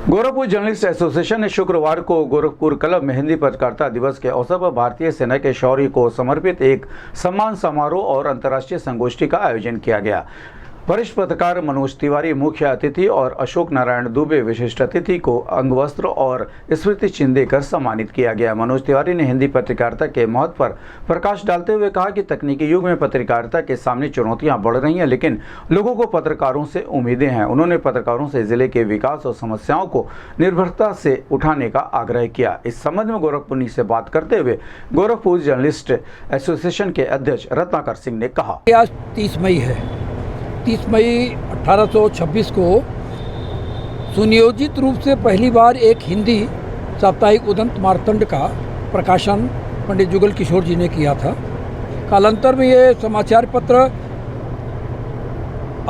Gorakhpur journalist association ने शुक्रवार को गोरखपुर क्लब में हिंदी पत्रकारिता दिवस के अवसर पर भारतीय सेना के शौर्य को समर्पित एक सम्मान समारोह और अंतर्राष्ट्रीय संगोष्ठी का आयोजन किया गया। वरिष्ठ पत्रकार मनोज तिवारी मुख्य अतिथि और अशोक नारायण दुबे विशिष्ट अतिथि को अंगवस्त्र और स्मृति चिन्ह देकर सम्मानित किया गया। मनोज तिवारी ने हिंदी पत्रकारिता के महत्व पर प्रकाश डालते हुए कहा कि तकनीकी युग में पत्रकारिता के सामने चुनौतियां बढ़ रही हैं, लेकिन लोगों को पत्रकारों से उम्मीदें हैं। उन्होंने पत्रकारों से जिले के विकास और समस्याओं को निर्भरता से उठाने का आग्रह किया। इस संबंध में गोरखपुर से बात करते हुए गोरखपुर जर्नलिस्ट एसोसिएशन के अध्यक्ष रत्नाकर सिंह ने कहा, आज 30 मई है। 30 मई 1826 को सुनियोजित रूप से पहली बार एक हिंदी साप्ताहिक उदंत मार्तंड का प्रकाशन पंडित जुगल किशोर जी ने किया था। कालांतर में ये समाचार पत्र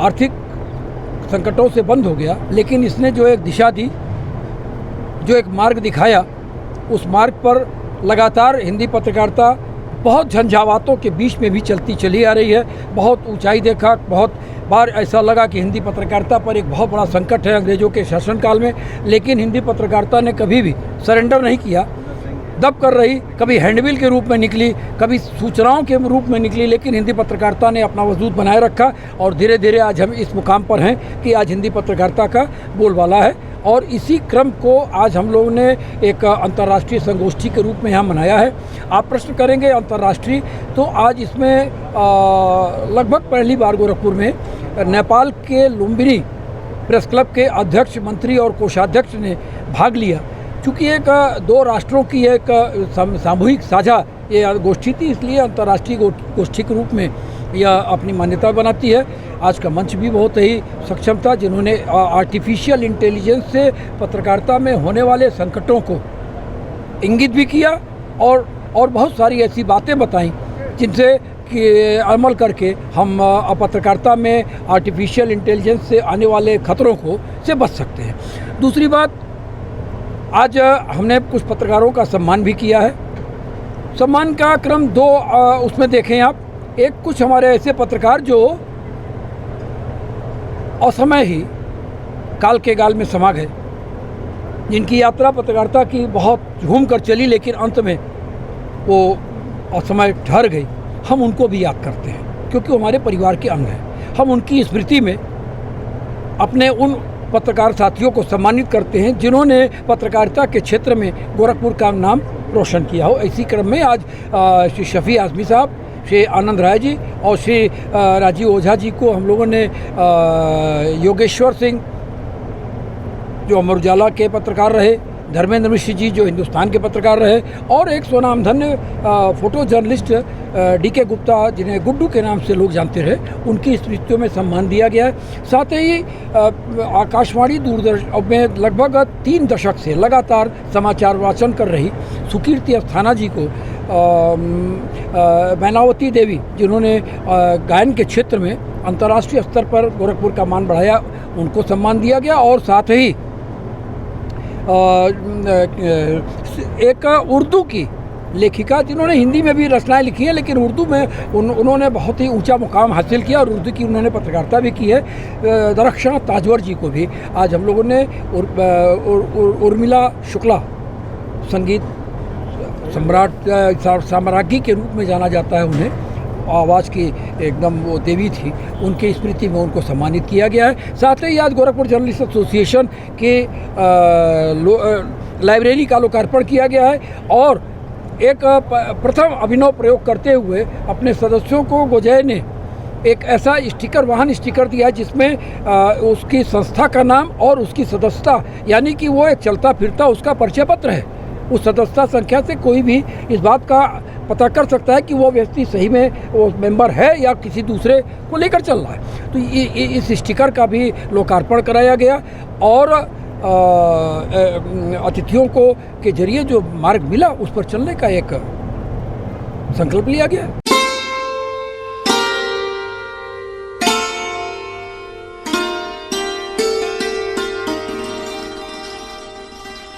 आर्थिक संकटों से बंद हो गया, लेकिन इसने जो एक दिशा दी, जो एक मार्ग दिखाया, उस मार्ग पर लगातार हिंदी पत्रकारिता बहुत झंझावातों के बीच में भी चलती चली आ रही है। बहुत ऊंचाई देखा, बहुत बार ऐसा लगा कि हिंदी पत्रकारिता पर एक बहुत बड़ा संकट है अंग्रेजों के शासनकाल में, लेकिन हिंदी पत्रकारिता ने कभी भी सरेंडर नहीं किया, दब कर रही। कभी हैंडबिल के रूप में निकली, कभी सूचनाओं के रूप में निकली, लेकिन हिंदी पत्रकारिता ने अपना वजूद बनाए रखा और धीरे धीरे आज हम इस मुकाम पर हैं कि आज हिंदी पत्रकारिता का बोलबाला है। और इसी क्रम को आज हम लोगों ने एक अंतर्राष्ट्रीय संगोष्ठी के रूप में यहाँ मनाया है। आप प्रश्न करेंगे अंतर्राष्ट्रीय, तो आज इसमें लगभग पहली बार गोरखपुर में नेपाल के लुम्बिनी प्रेस क्लब के अध्यक्ष, मंत्री और कोषाध्यक्ष ने भाग लिया। चूँकि एक दो राष्ट्रों की एक सामूहिक साझा ये गोष्ठी थी, इसलिए अंतर्राष्ट्रीय गोष्ठी के रूप में यह अपनी मान्यता बनाती है। आज का मंच भी बहुत ही सक्षम था, जिन्होंने आर्टिफिशियल इंटेलिजेंस से पत्रकारिता में होने वाले संकटों को इंगित भी किया और बहुत सारी ऐसी बातें बताई जिनसे कि अमल करके हम पत्रकारिता में आर्टिफिशियल इंटेलिजेंस से आने वाले खतरों को से बच सकते हैं। दूसरी बात, आज हमने कुछ पत्रकारों का सम्मान भी किया है। सम्मान का क्रम दो उसमें देखें आप, एक कुछ हमारे ऐसे पत्रकार जो असमय ही काल के गाल में समा गए, जिनकी यात्रा पत्रकारिता की बहुत घूम कर चली, लेकिन अंत में वो असमय ठहर गई। हम उनको भी याद करते हैं क्योंकि वो हमारे परिवार के अंग हैं। हम उनकी स्मृति में अपने उन पत्रकार साथियों को सम्मानित करते हैं जिन्होंने पत्रकारिता के क्षेत्र में गोरखपुर का नाम रोशन किया हो। इसी क्रम में आज श्री शफी आज़मी साहब, श्री आनंद राय जी और श्री राजीव ओझा जी को हम लोगों ने, योगेश्वर सिंह जो अमर उजाला के पत्रकार रहे, धर्मेंद्र मिश्र जी जो हिंदुस्तान के पत्रकार रहे, और एक स्वनामधन्य फोटो जर्नलिस्ट डीके गुप्ता, जिन्हें गुड्डू के नाम से लोग जानते रहे, उनकी स्मृतियों में सम्मान दिया गया है। साथ ही आकाशवाणी दूरदर्शन में लगभग 3 दशक से लगातार समाचार वाचन कर रही सुकीर्ति अस्थाना जी को, मैनावती देवी जिन्होंने गायन के क्षेत्र में अंतर्राष्ट्रीय स्तर पर गोरखपुर का मान बढ़ाया, उनको सम्मान दिया गया। और साथ ही एक उर्दू की लेखिका जिन्होंने हिंदी में भी रचनाएं लिखी हैं, लेकिन उर्दू में उन्होंने बहुत ही ऊंचा मुकाम हासिल किया और उर्दू की उन्होंने पत्रकारिता भी की है, दरख्शां ताजवर जी को भी आज हम लोगों ने उर्मिला शुक्ला, संगीत सम्राट साम्राज्ञी के रूप में जाना जाता है उन्हें, आवाज़ की एकदम वो देवी थी, उनकी स्मृति में उनको सम्मानित किया गया है। साथ ही आज गोरखपुर जर्नलिस्ट एसोसिएशन के लाइब्रेरी का लोकार्पण किया गया है और एक प्रथम अभिनव प्रयोग करते हुए अपने सदस्यों को गोजय ने एक ऐसा स्टिकर, वाहन स्टिकर दिया है जिसमें उसकी संस्था का नाम और उसकी सदस्यता, यानी कि वो एक चलता फिरता उसका परिचय पत्र है। उस सदस्यता संख्या से कोई भी इस बात का पता कर सकता है कि वो व्यक्ति सही में वो मेंबर है या किसी दूसरे को लेकर चल रहा है। तो इस स्टिकर का भी लोकार्पण कराया गया और अतिथियों को के जरिए जो मार्ग मिला उस पर चलने का एक संकल्प लिया गया।